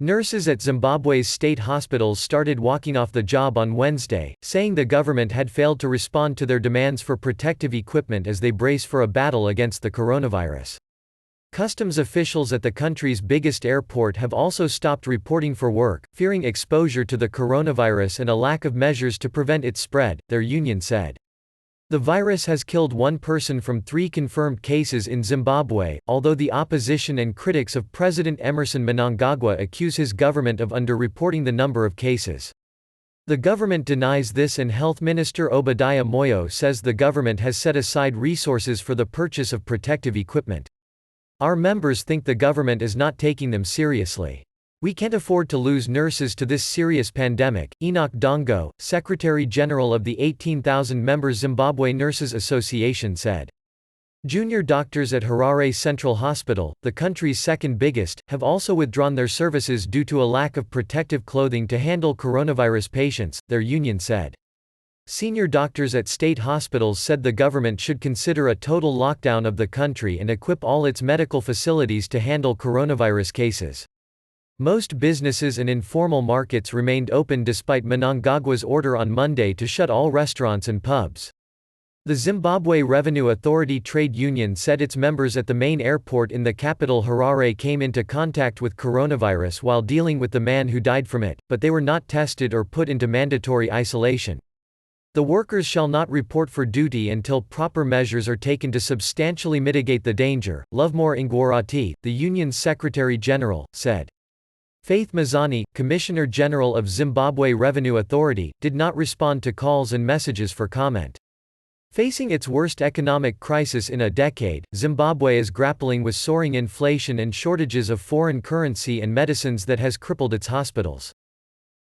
Nurses at Zimbabwe's state hospitals started walking off the job on Wednesday, saying the government had failed to respond to their demands for protective equipment as they brace for a battle against the coronavirus. Customs officials at the country's biggest airport have also stopped reporting for work, fearing exposure to the coronavirus and a lack of measures to prevent its spread, their union said. The virus has killed one person from 3 confirmed cases in Zimbabwe, although the opposition and critics of President Emmerson Mnangagwa accuse his government of underreporting the number of cases. The government denies this, and Health Minister Obadiah Moyo says the government has set aside resources for the purchase of protective equipment. Our members think the government is not taking them seriously. We can't afford to lose nurses to this serious pandemic, Enoch Dongo, Secretary General of the 18,000-member Zimbabwe Nurses Association said. Junior doctors at Harare Central Hospital, the country's second biggest, have also withdrawn their services due to a lack of protective clothing to handle coronavirus patients, their union said. Senior doctors at state hospitals said the government should consider a total lockdown of the country and equip all its medical facilities to handle coronavirus cases. Most businesses and informal markets remained open despite Mnangagwa's order on Monday to shut all restaurants and pubs. The Zimbabwe Revenue Authority trade union said its members at the main airport in the capital Harare came into contact with coronavirus while dealing with the man who died from it, but they were not tested or put into mandatory isolation. The workers shall not report for duty until proper measures are taken to substantially mitigate the danger, Lovemore Ngwarati, the union's Secretary General, said. Faith Mazani, Commissioner General of Zimbabwe Revenue Authority, did not respond to calls and messages for comment. Facing its worst economic crisis in a decade, Zimbabwe is grappling with soaring inflation and shortages of foreign currency and medicines that has crippled its hospitals.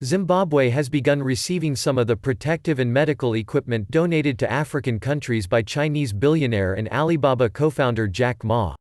Zimbabwe has begun receiving some of the protective and medical equipment donated to African countries by Chinese billionaire and Alibaba co-founder Jack Ma.